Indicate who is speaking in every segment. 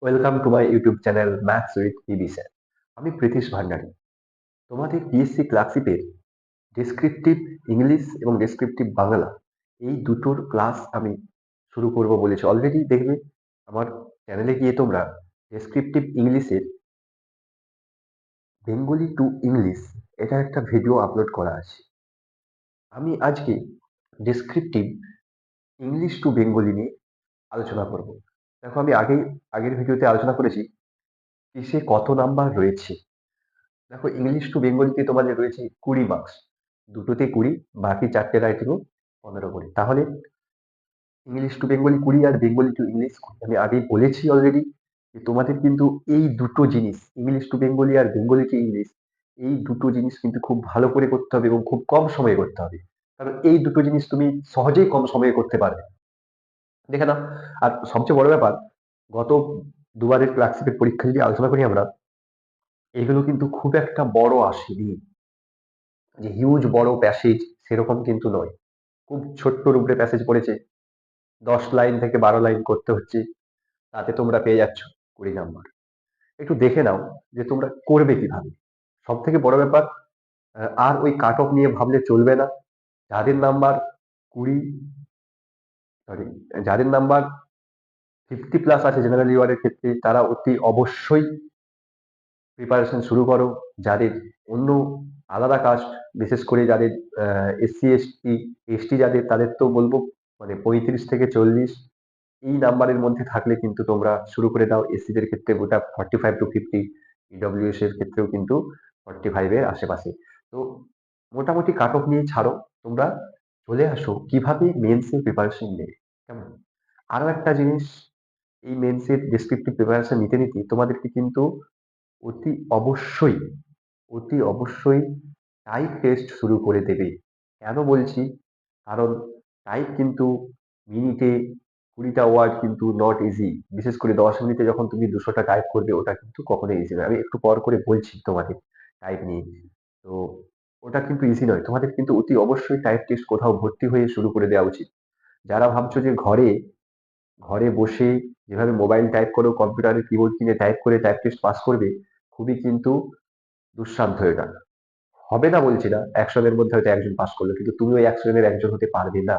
Speaker 1: Welcome to my YouTube channel maths with PB sir. আমি প্রীতিশ ভান্ডারী। তোমাদের PSC ক্লাসিপের descriptive English এবং descriptive Bangla এই দুটোর ক্লাস আমি শুরু করব বলেছি। অলরেডি দেখবে আমার চ্যানেলে গিয়ে তোমরা ডেসক্রিপটিভ ইংলিশের বেঙ্গলি টু ইংলিশ এটা একটা ভিডিও আপলোড করা আছে। আমি আজকে ডেসক্রিপটিভ ইংলিশ টু বেঙ্গলি নিয়ে আলোচনা করব। দেখো, আমি আগের ভিডিওতে আলোচনা করেছি কিসে কত নাম্বার রয়েছে। দেখো, ইংলিশ টু বেঙ্গলিতে তোমাদের রয়েছে 20 মার্কস, দুটোতে 20, বাকি চারটে রাইটিংও 15 করে। তাহলে ইংলিশ টু বেঙ্গলি 20 আর বেঙ্গলি টু ইংলিশ 20। আমি আগেই বলেছি অলরেডি যে তোমাদের কিন্তু এই দুটো জিনিস, ইংলিশ টু বেঙ্গলি আর বেঙ্গলি টু ইংলিশ, এই দুটো জিনিস কিন্তু খুব ভালো করে করতে হবে এবং খুব কম সময়ে করতে হবে। কারণ এই দুটো জিনিস তুমি সহজেই কম সময়ে করতে পারবে। দেখে নাও। আর সবচেয়ে বড় ব্যাপার, গত দুবারের ক্লাসিকের পরীক্ষা যদি আলোচনা করি আমরা, এগুলো কিন্তু খুব একটা বড় আসেনি, যে হিউজ বড় প্যাসেজ সেরকম কিন্তু নয়। খুব ছোট্ট রূপে প্যাসেজ পড়েছে, 10 লাইন থেকে 12 লাইন করতে হচ্ছে, তাতে তোমরা পেয়ে যাচ্ছ 20 নাম্বার। একটু দেখে নাও যে তোমরা করবে কিভাবে। সব থেকে বড় ব্যাপার, আর ওই কাট অফ নিয়ে ভাবলে চলবে না। যাদের নাম্বার 20, সরি, যাদের নাম্বার 50+ আছে জেনারেল ইউআর এর ক্ষেত্রে, তারা অতি অবশ্যই প্রিপারেশন শুরু করো। যাদের অন্য আলাদা কাস্ট, বিশেষ করে যাদের এসসি এসটি এসটি যাদের, তাদের তো বলবো মানে 35 থেকে 40 এই নাম্বারের মধ্যে থাকলে কিন্তু তোমরা শুরু করে দাও। এসসিদের ক্ষেত্রে গোটা 45 to 50, ইডব্লিউএস এর ক্ষেত্রেও কিন্তু 45-এর আশেপাশে। তো মোটামুটি কাট অফ নিয়ে ছাড়ো, তোমরা চলে আসো কিভাবে মেন্সের প্রিপারেশন নেবে। কেমন? আরো একটা জিনিস, এই মেন্সের ডেসক্রিপটিভ প্রিপারেশন নিতে নিতে তোমাদেরকে কিন্তু অতি অবশ্যই অতি অবশ্যই টাইপ টেস্ট শুরু করে দেবে। কেন বলছি? কারণ টাইপ কিন্তু মিনিটে 20টা ওয়ার্ড কিন্তু নট ইজি। বিশেষ করে 10 মিনিটে যখন তুমি 200টা টাইপ করবে, ওটা কিন্তু কখনোই ইজি নয়। আমি একটু পর করে বলছি তোমাদের টাইপ নিয়ে। তো ওটা কিন্তু ইজি নয়। তোমাদের কিন্তু অতি অবশ্যই টাইপ টেস্ট কোথাও ভর্তি হয়ে শুরু করে দেওয়া উচিত। যারা ভাবছো যে ঘরে ঘরে বসে যেভাবে মোবাইল টাইপ করো, কম্পিউটারের কিবোর্ড কিনে টাইপ করে টাইপ টেস্ট পাস করবে, খুবই কিন্তু দুঃসাধ্য এটা। হবে না বলছি না, 100 জনের মধ্যে হয়তো একজন পাস করলো, কিন্তু তুমি ওই 100 জনের একজন হতে পারবে না।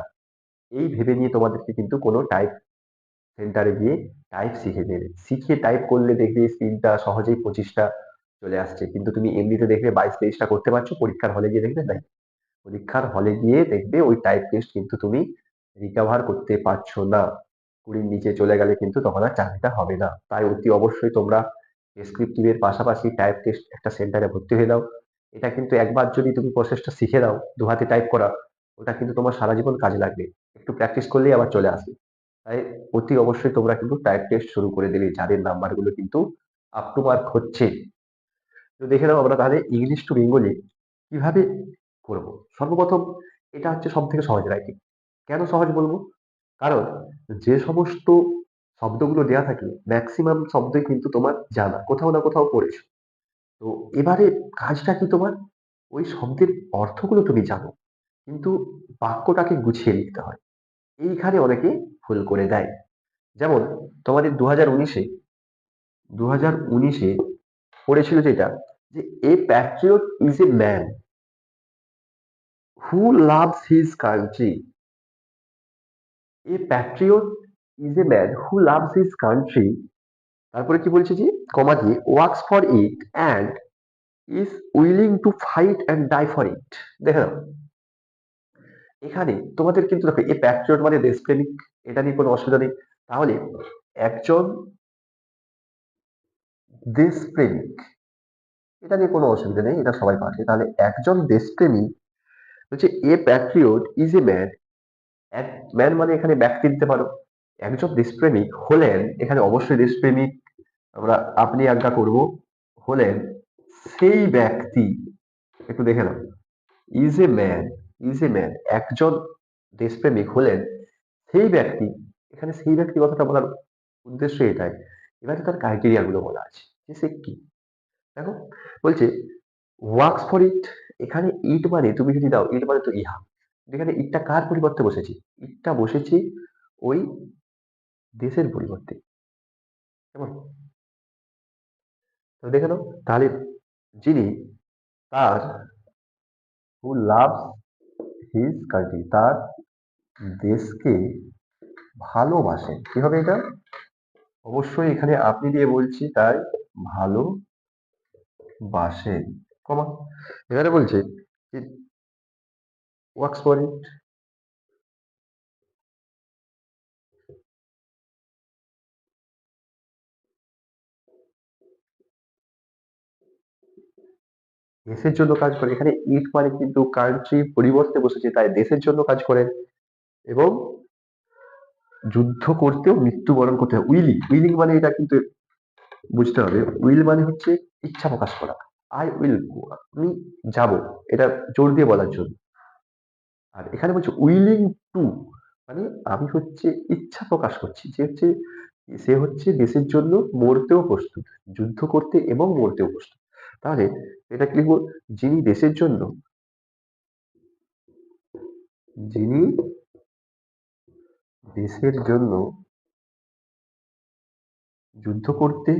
Speaker 1: এই ভেবে নিয়ে তোমাদেরকে কিন্তু কোনো টাইপ সেন্টারে গিয়ে টাইপ শিখে নেবে। শিখে টাইপ করলে দেখবে স্ক্রিনটা সহজেই 25টা চলে আসছে, কিন্তু তুমি এমনিতে দেখবে 22-23টা করতে পারছো, পরীক্ষার হলে গিয়ে দেখবে নাই। পরীক্ষার হলে গিয়ে দেখবে ওই টাইপ টেস্ট কিন্তু তুমি রিকভার করতে পারছো না। 20-র নিচে চলে গেলে কিন্তু তখন আর চাকরিটা হবে না। তাই অতি অবশ্যই তোমরা ডেসক্রিপটিভ এর পাশাপাশি টাইপ টেস্ট একটা সেন্টারে ভর্তি হয়ে দাও। এটা কিন্তু একবার যদি তুমি প্রসেসটা শিখে দাও, দু হাতে টাইপ করা, ওটা কিন্তু তোমার সারা জীবন কাজে লাগবে। একটু প্র্যাকটিস করলেই আবার চলে আসবে। তাই অতি অবশ্যই তোমরা কিন্তু টাইপ টেস্ট শুরু করে দেবে, যাদের নাম্বারগুলো কিন্তু আপ টু মার্ক হচ্ছে। তো দেখে নাও আমরা তাহলে ইংলিশ টু বেঙ্গলি কিভাবে করব। সর্বপ্রথম, এটা হচ্ছে সব থেকে সহজ রাইটিং। কেন সহজ বলবো? কারণ যে সমস্ত শব্দগুলো দেওয়া থাকে, ম্যাক্সিমাম শব্দই কিন্তু তোমার জানা, কোথাও না কোথাও পড়েছো। তো এবারে কাজটা কি তোমার? ওই শব্দের অর্থগুলো তুমি জানো, কিন্তু বাক্যটাকে গুছিয়ে লিখতে হয়। এইখানে অনেকে ভুল করে দেয়। যেমন তোমাদের 2019-এ পড়েছিল যেটা, যে a patriot is a man who loves his country. A patriot is a man who loves his country, তারপরে কি বলছে, যে কমা দিয়ে works for it and is willing to fight and die for it. দেখে নাও, এখানে তোমাদের কিন্তু দেখো, এ প্যাট্রিয়ট মানে দেশপ্রেমিক, এটা নিয়ে কোনো অসুবিধা নেই। তাহলে একজন দেশপ্রেমিক, এটা নিয়ে কোনো অসুবিধা নেই, এটা সবাই পারে। তাহলে একজন দেশপ্রেমী হচ্ছে এ প্যাট্রিয়ট ইজ এ ম্যান। এক ম্যান মানে এখানে ব্যক্তি দিতে পারো। একজন দেশপ্রেমিক হলেন, এখানে অবশ্যই দেশপ্রেমিক আমরা আপনি আজ্ঞা করব, হলেন সেই ব্যক্তি। একটু দেখে নাও, is a man, is a man, একজন দেশপ্রেমিক হলেন সেই ব্যক্তি। এখানে সেই ব্যক্তি কথাটা বলার উদ্দেশ্য এটাই। এবারে তার ক্রাইটেরিয়া গুলো বলা আছে, যে সে কি। দেখো, বলছে ওয়ার্কস ফর ইট। এখানে ইট মানে তুমি যদি দাও, ইট মানে তো ইহা। এখানে ইটটা কার পরিবর্তে বসেছি? ইটটা বসেছি ওই দেশের পরিবর্তে। কেমন? তো দেখে নাও তাহলে যিনি তার হু লাভস হিজ কান্ট্রি, তার দেশকে ভালোবাসেন, কি হবে এটা? অবশ্যই এখানে আপনি দিয়ে বলছি, তাই ভালোবাসেন, কমা। এখানে বলছে ওয়ার্কস ফর ইট, দেশের জন্য কাজ করে। এখানে ইট মানে কিন্তু কান্ট্রি পরিবর্তে বসেছে, তাই দেশের জন্য কাজ করেন এবং যুদ্ধ করতেও মৃত্যুবরণ করতে হয়। উইলিং, উইলিং মানে এটা কিন্তু বুঝতে হবে। উইল মানে হচ্ছে ইচ্ছা প্রকাশ করা। আই উইল, আমি যাব, এটা জোর দিয়ে বলার জন্য। আর এখানে বলছে উইলিং টু, মানে আমি হচ্ছে ইচ্ছা প্রকাশ করছি, যে হচ্ছে সে হচ্ছে দেশের জন্য মরতেও প্রস্তুত, যুদ্ধ করতে এবং মরতেও প্রস্তুত। তাহলে এটা কি লিখবো? যিনি দেশের জন্য, যিনি দেশের জন্য যুদ্ধ করতে,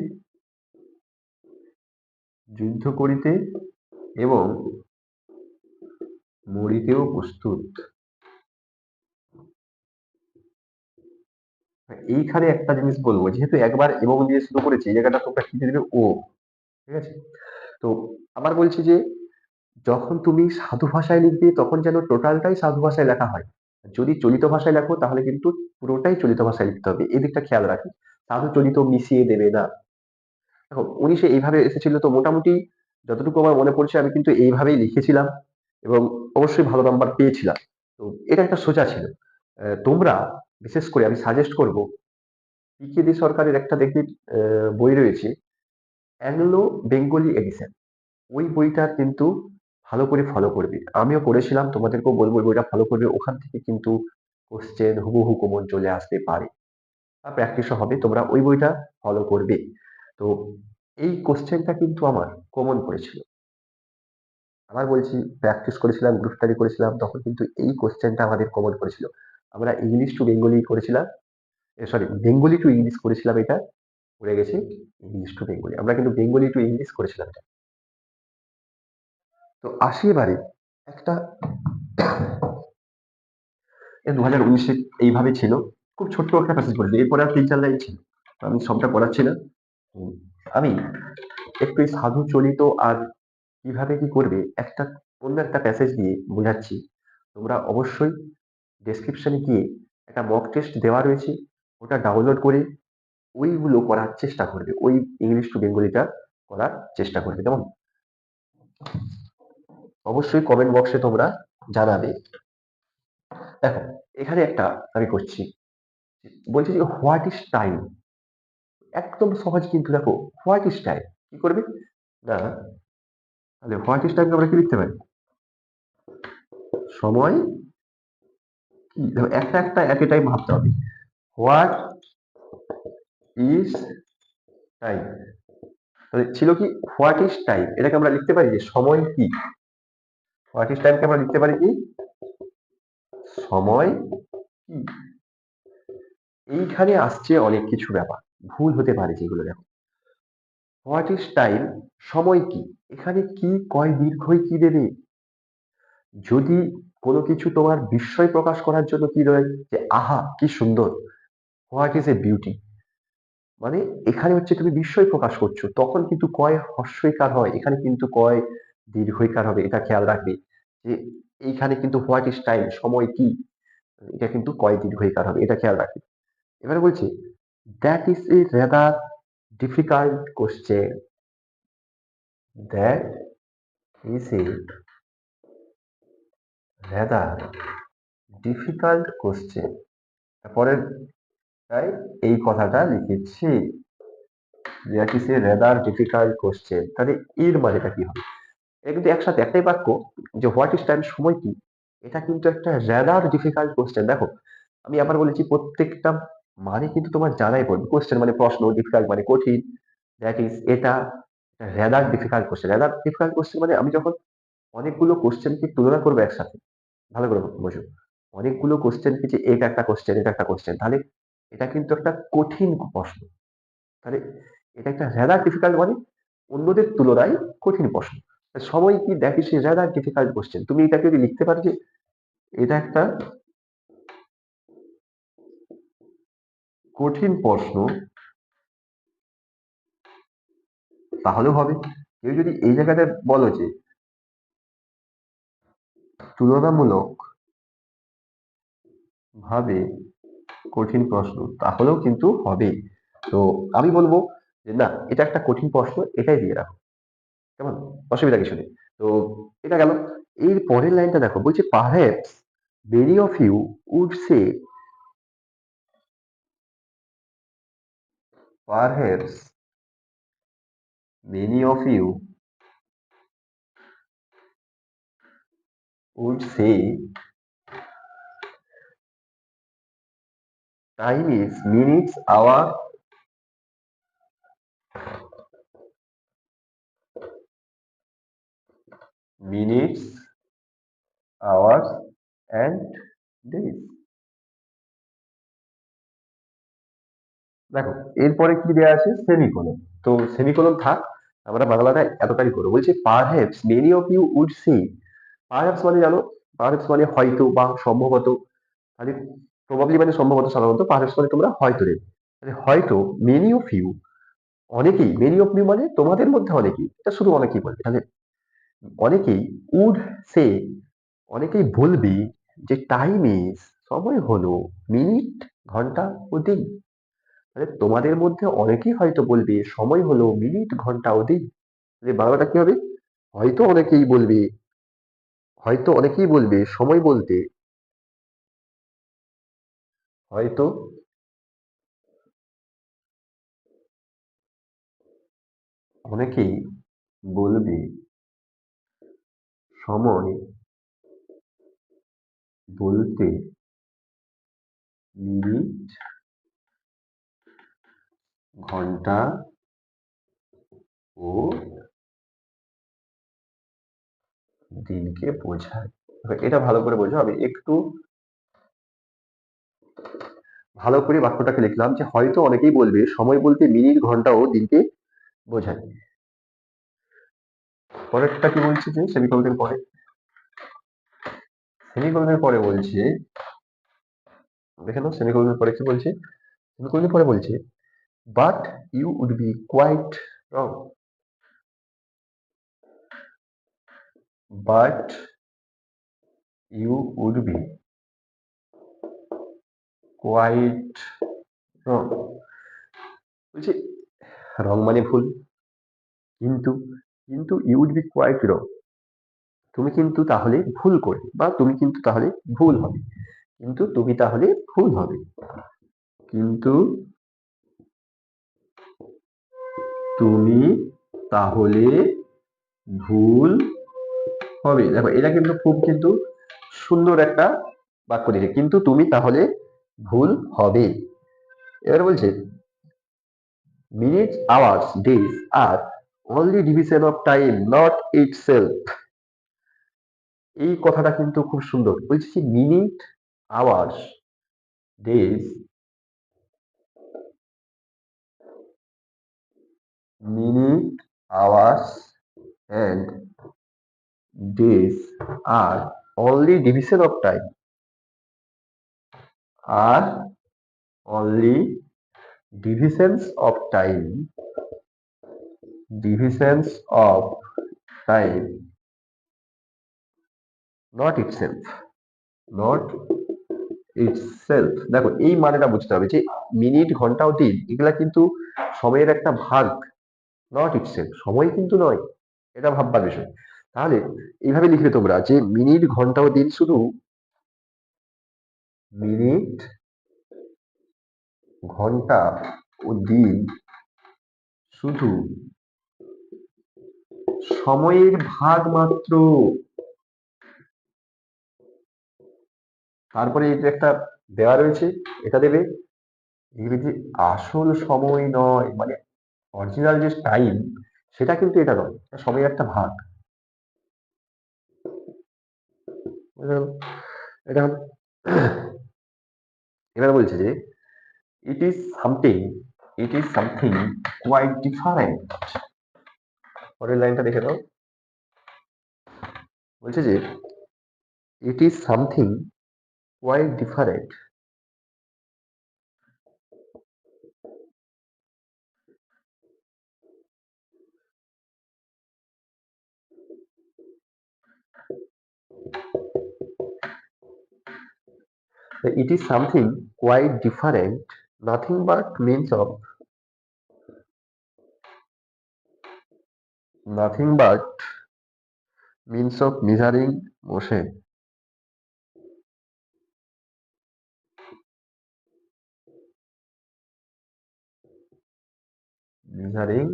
Speaker 1: যুদ্ধ করিতে এবং মরিতেও প্রস্তুত। এইখানে একটা জিনিস বলবো, যেহেতু একবার এবং দিয়ে শুরু করেছি, এই জায়গাটা তোমরা কি দিয়ে দেবে? ও, ঠিক আছে? তো আবার বলছি যে যখন তুমি সাধু ভাষায় লিখবে তখন যেন টোটালটাই সাধু ভাষায় লেখা হয়। যদি চলিত ভাষায় লেখো তাহলে কিন্তু পুরোটাই চলিত ভাষায় লিখতে হবে, এই দিকটা খেয়াল রাখি। সাধু চলিত মিশিয়ে দেবে না। দেখো 19-এ এইভাবে এসেছিল, তো মোটামুটি যতটুকু আমার মনে পড়ছে আমি কিন্তু এইভাবেই লিখেছিলাম এবং অবশ্যই ভালো নাম্বার পেয়েছিলাম। তো এটা একটা সোজা ছিল। তোমরা বিশেষ করে আমি সাজেস্ট করব, পিকে দি সরকারের একটা দেখবি বই রয়েছে, অ্যাংলো বেঙ্গলি এডিশন। ওই বইটা কিন্তু ভালো করে ফলো করবে। আমিও করেছিলাম, তোমাদেরকেও বলবো ওই বইটা ফলো করবে। ওখান থেকে কিন্তু কোশ্চেন হুবহু কমন চলে আসতে পারে, আর প্র্যাকটিসও হবে। তোমরা ওই বইটা ফলো করবে। তো এই কোশ্চেনটা কিন্তু আমার কমন পড়েছিল। আবার বলছি, প্র্যাকটিস করেছিলাম, গ্রুপ স্টাডি করেছিলাম, তখন কিন্তু এই কোশ্চেনটা আমাদের কমন পড়েছিল। আমরা ইংলিশ টু বেঙ্গলি করেছিলাম, সরি বেঙ্গলি টু ইংলিশ করেছিলাম, এটা পড়ে গেছি ইংলিশ টু বেঙ্গলি। আমরা কিন্তু বেঙ্গলি টু ইংলিশ করেছিলাম এটা। তো আসি এবারে একটা, 2019-এ এইভাবে ছিল। খুব ছোট্ট একটা প্যাসেজ বলেছি, এরপরে আর 3-4 লাইন ছিল। তো আমি সবটা পড়াচ্ছি না। উম, আমি একটু এই সাধু চলিত আর কিভাবে কি করবে একটা অন্য একটা প্যাসেজ দিয়ে বোঝাচ্ছি। তোমরা অবশ্যই ডেসক্রিপশনে গিয়ে একটা মক টেস্ট দেওয়া রয়েছে, ওটা ডাউনলোড করে ওইগুলো করার চেষ্টা করবে, ওই ইংলিশ টু বেঙ্গলিটা করার চেষ্টা করবে। কেমন? অবশ্যই কমেন্ট বক্সে তোমরা জানাবে। দেখো এখানে একটা আমি করছি, বলছি যে হোয়াট ইজ টাইম। একদম সহজ কিন্তু, দেখো হোয়াট ইজ টাইম কি করবে না, তাহলে হোয়াট ইজ টাইমকে আমরা কি লিখতে পারি? সময় কি? দেখো একটা একটা এট এ টাইম ভাবতে হবে। হোয়াট ইজ টাইম, তাহলে ছিল কি হোয়াট ইজ টাইম, এটাকে আমরা লিখতে পারি যে সময় কি। হোয়াট ইজ টাইমকে আমরা লিখতে পারি কি সময় কি। এইখানে আসছে অনেক কিছু ব্যাপার ভুল হতে পারে, যেগুলো দেখো হোয়াট ইজ টাইম, সময় কি, এখানে কি কয় দীর্ঘই কি দেবে? যদি কোনো কিছু তোমার বিস্ময় প্রকাশ করার জন্য কি রয়, যে আহা কি সুন্দর, হোয়াট ইজ এ বিউটি, মানে এখানে হচ্ছে তুমি বিস্ময় প্রকাশ করছো, তখন কিন্তু কয় হর্ষইকার হয়, এখানে কিন্তু কয় দীর্ঘইকার হবে, এটা খেয়াল রাখবে। যে এইখানে কিন্তু হোয়াট ইজ টাইম, সময় কি, এটা কিন্তু কয় দীর্ঘইকার হবে, এটা খেয়াল রাখবে। এবারে বলছি that is a rather difficult question, that is a rather difficult question. তারপরে তাই এই কথাটা লিখেছি, that is a rather difficult question. তাহলে এর মানেটা কি হবে? এটা কিন্তু একসাথে একটাই বাক্য, যে হোয়াট ইজ টাইম সময় কি, এটা কিন্তু একটা রেদার ডিফিকাল্ট কোশ্চেন। দেখো আমি আবার বলেছি প্রত্যেকটা মানে কিন্তু তোমার জানাই পড়বে। কোশ্চেন মানে প্রশ্ন, ডিফিকাল্ট মানে কঠিন, দ্যাট ইজ এটা rather difficult question. Rather difficult question মানে আমি যখন অনেকগুলো কোশ্চেনকে তুলনা করবো একসাথে, ভালো করে বোঝো, অনেকগুলো কোশ্চেনকে, যে এটা একটা কোশ্চেন, এটা একটা কোশ্চেন, তাহলে এটা কিন্তু একটা কঠিন প্রশ্ন। তাহলে এটা একটা রেদার ডিফিকাল্ট মানে অন্যদের তুলনায় কঠিন প্রশ্ন। সময় কি that is rather difficult question. তুমি এটাকে যদি লিখতে পারো যে এটা একটা কঠিন প্রশ্ন, তাহলেও হবে। কেউ যদি এই জায়গাটা বলো যে তুলনামূলক ভাবে কঠিন প্রশ্ন, তাহলেও কিন্তু হবে। তো আমি বলবো যে না, এটা একটা কঠিন প্রশ্ন, এটাই দিয়ে রাখো। কেমন? অসুবিধা কিছু নেই। তো এটা গেল। এর পরের লাইনটা দেখো, বলছে perhaps many of you would say, perhaps many of you would say time is minutes hour, minutes hours and days. দেখো এরপরে কি দেওয়া আছে, সেমিকোলন। তো সেমিকোলন থাক, আমরা বাংলাটা এতটাই করবো। বলছে perhaps many of you would say, perhaps মানে জানো, পারহ্যাপস মানে হয়তো বা সম্ভবত, মানে প্রবাবলি মানে সম্ভবত, সাধারণত পারহ্যাপস মানে তোমরা হয়তো দেবে। মানে হয়তো মেনি অফ ইউ, অনেকেই, মেনি অফ ইউ মানে তোমাদের মধ্যে অনেকেই, এটা শুধু অনেকেই বলবে। তাহলে অনেকেই উড সে, অনেকেই বলবে যে টাইম ইজ, সময় হলো, মিনিট ঘন্টা ও দিন। মানে তোমাদের মধ্যে অনেকেই হয়তো বলবে সময় হলো মিনিট ঘন্টা ও দিন। তাহলে বাংলাটা কি হবে, হয়তো অনেকেই বলবে, হয়তো অনেকেই বলবে সময় বলতে, হয়তো অনেকেই বলবে সময় বলতে মিনিট ঘন্টা ও দিনকে বোঝায়। এবার এটা ভালো করে বোঝো, আমি একটু ভালো করে বাক্যটাকে লিখলাম যে হয়তো অনেকেই বলবে সময় বলতে মিনিট ঘন্টা ও দিনকে বোঝায়। পরেরটা কি বলছে, যে সেমিকোলনের পরে, সেমিকোলনের পরে বলছে, দেখে নাও সেমিকোলনের পরে কি বলছে। সেমিকোলনের পরে বলছে but you would be quite wrong, but you would be quite wrong. বলছে রং মানে ভুল, কিন্তু, কিন্তু you would be quite wrong, তুমি কিন্তু তাহলে ভুল করবে, বা তুমি কিন্তু তাহলে ভুল হবে, কিন্তু তুমি তাহলে ভুল হবে, কিন্তু তুমি তাহলে ভুল হবে। দেখো এটা কিন্তু খুব কিন্তু সুন্দর একটা বাক্য দিয়েছে, কিন্তু তুমি তাহলে ভুল হবে। এবার বলছে মিনিটস আওয়ার্স ডেজ আর only division of time not itself. এই কথাটা কিন্তু খুব সুন্দর। বলছে যে minute hours days, minute hours and days আর অনলি ডিভিশন অফ টাইম, আর only divisions of time, divisions of time not itself, not itself। দেখো এই মানেটা বুঝতে হবে যে মিনিট ঘন্টা ও দিন এগুলা কিন্তু সময়ের একটা ভাগ, নট ইটসেলফ, সময় কিন্তু নয়, এটা ভাববার বিষয়। তাহলে এইভাবে লিখবে তোমরা যে মিনিট ঘন্টা ও দিন শুধু, মিনিট ঘন্টা ও দিন শুধু সময়ের ভাগ মাত্র। তারপরে এটা একটা দেওয়া রয়েছে, এটা দেবে, ইংরেজি আসল সময় নয়, মানে অরিজিনাল যে টাইম, সেটা কিন্তু এটা নয়, এটা সময়ের একটা ভাগ। বুঝা গেল? এটা হলো, এবার বলছে যে it is something, it is something quite different. পরের লাইনটা দেখে দাও, বলছে যে it is something quite different. It is something quite different, nothing but means of measuring motion. Measuring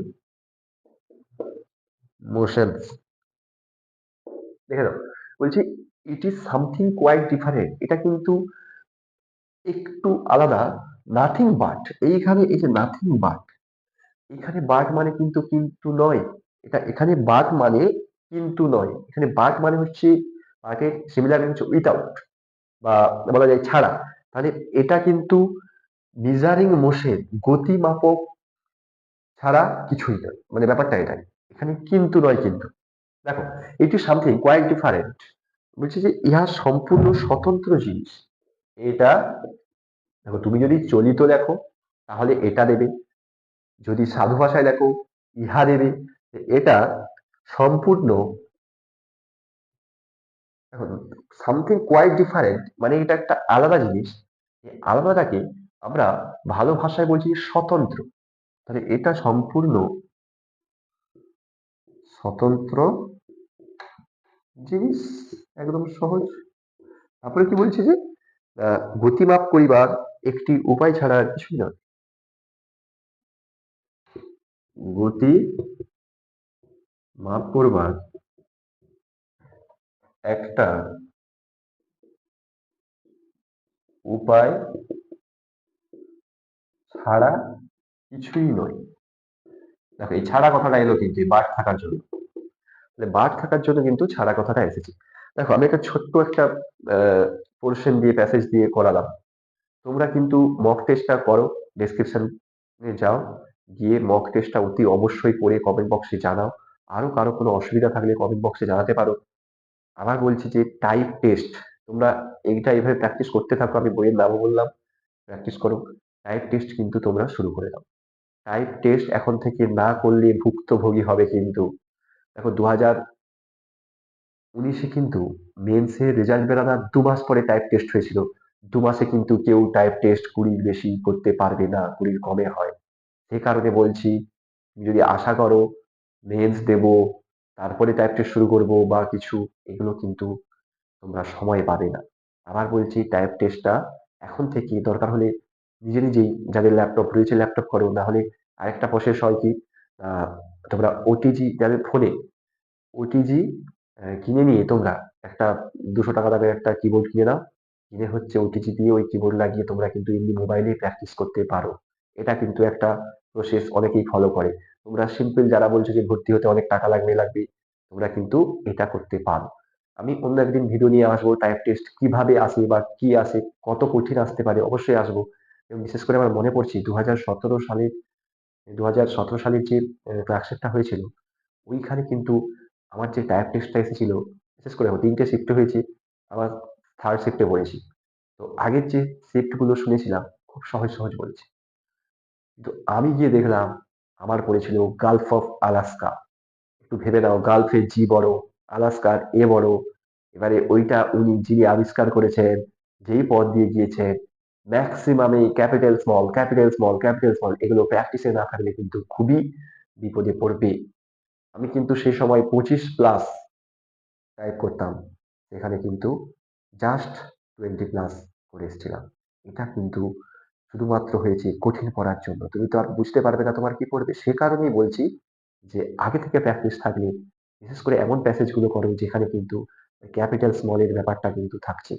Speaker 1: motions. দেখে দাও, বলছি it is something quite different, এটা কিন্তু একটু আলাদা। নাথিং বাট, এইখানে এই যে নাথিং বাট, এখানে বাট মানে কিন্তু কিন্তু নয়। এটা এখানে বাট মানে কিন্তু নয়, এখানে বাট মানে হচ্ছে বাটের সিমিলার হচ্ছে উইথাউট বা বলা যায় ছাড়া। তাহলে এটা কিন্তু মেজারিং মোশন, গতিমাপক ছাড়া কিছুই নয়, মানে ব্যাপারটা এটাই। এখানে কিন্তু নয় কিন্তু। দেখো, এটি সামথিং কোয়াইট ডিফারেন্ট, বলছে যে ইহা সম্পূর্ণ স্বতন্ত্র জিনিস। এটা দেখো, তুমি যদি চলিত দেখো তাহলে এটা দেবে, যদি সাধু ভাষায় দেখো ইহা দেবে। এটা সম্পূর্ণ, দেখো, সামথিং কোয়াইট ডিফারেন্ট মানে এটা একটা আলাদা জিনিস। এই আলাদাটাকে আমরা ভালো ভাষায় বলছি স্বতন্ত্র। তাহলে এটা সম্পূর্ণ স্বতন্ত্র জিনিস, একদম সহজ। তারপরে কি বলছে যে গতিমাপ করিবার একটি উপায় ছাড়া আর কিছুই নয়। গতি মাপ করবার একটা উপায় ছাড়া কিছুই নয়। দেখো, এই ছাড়া কথাটা এলো কিন্তু বাদ থাকার জন্য। তাহলে বাদ থাকার জন্য কিন্তু ছাড়া কথাটা এসেছে। দেখো, আমি একটা ছোট্ট একটা পোর্শন দিয়ে প্যাসেজ দিয়ে করালাম। তোমরা কিন্তু মক টেস্টটা করো, ডেসক্রিপশনে যাও, গিয়ে মক টেস্টটা অতি অবশ্যই করে কমেন্ট বক্সে জানাও। আরো কারো কোনো অসুবিধা থাকলে কমেন্ট বক্সে জানাতে পারো। আবার বলছি যে টাইপ টেস্ট, তোমরা এইটা এইভাবে প্র্যাকটিস করতে থাকো, আমি বইয়ের নামও বললাম, প্র্যাকটিস করো। টাইপ টেস্ট কিন্তু তোমরা শুরু করে দাও। টাইপ টেস্ট এখন থেকে না করলে ভুক্তভোগী হবে কিন্তু। দেখো, 2019-এ কিন্তু মেন্সের রেজাল্ট বেরানোর 2 মাস পরে টাইপ টেস্ট হয়েছিল। 2 মাসে কিন্তু কেউ টাইপ টেস্ট 20-র বেশি করতে পারবে না, 20-র কমে হয়। সে কারণে বলছি, তুমি যদি আশা করো মেন্স দেব তারপরে টাইপ টেস্ট শুরু করবো বা কিছু, এগুলো কিন্তু তোমরা সময় পাবে না। আবার বলছি, টাইপ টেস্টটা এখন থেকে দরকার হলে নিজে নিজেই, যাদের ল্যাপটপ রয়েছে ল্যাপটপ করো, না হলে আরেকটা প্রসেস হয় কি, আহ, তোমরা ওটিজি, যাদের ফোনে ওটিজি কিনে নিয়ে তোমরা একটা 200 টাকা দামের একটা কিবোর্ড কিনে নাও। কিনে হচ্ছে ওটিজি দিয়ে ওই কিবোর্ড লাগিয়ে তোমরা কিন্তু এমনি মোবাইলে প্র্যাকটিস করতে পারো। এটা কিন্তু একটা প্রসেস অনেকেই ফলো করে। তোমরা সিম্পল যারা বলছো যে ভর্তি হতে অনেক টাকা লাগবে, তোমরা কিন্তু এটা করতে পারো। আমি অন্য একদিন ভিডিও নিয়ে আসবো, টাইপ টেস্ট কিভাবে আসে বা কি আসে, কত কঠিন আসতে পারে, অবশ্যই আসবো। এবং বিশেষ করে আমার মনে পড়ছে 2017 সালের যে ক্লাসেরটা হয়েছিল, ওইখানে কিন্তু আমার যে টাইপ টেস্টটা এসেছিল, বিশেষ করে আমার 3টে শিফটে হয়েছে, আমার থার্ড শিফটে পড়েছি। তো আগের যে শিফট গুলো শুনেছিলাম খুব সহজ সহজ বলেছে, কিন্তু আমি গিয়ে দেখলাম আমার পড়েছিল গালফ অফ আলাস্কা। একটু ভেবে নাও, গালফের জি বড়, আলাস্কার এ বড়। এবারে ওইটা উনি যিনি আবিষ্কার করেছেন, যেই পথ দিয়ে গিয়েছেন, ম্যাক্সিমামে capital small capital small capital small, এগুলো প্র্যাকটিসে না থাকলে কিন্তু খুবই বিপদে পড়বে। আমি কিন্তু সেই সময় 25+ টাইপ করতাম, এখানে কিন্তু জাস্ট 20+ করে এসেছিলাম। এটা কিন্তু শুধুমাত্র হয়েছে কঠিন পড়ার জন্য, তুমি তো আর বুঝতে পারবে না তোমার কি পড়বে। সে কারণেই বলছি যে আগে থেকে প্র্যাকটিস থাকলে, বিশেষ করে এমন প্যাসেজ গুলো করো যেখানে কিন্তু ক্যাপিটাল স্মলের ব্যাপারটা কিন্তু থাকছে।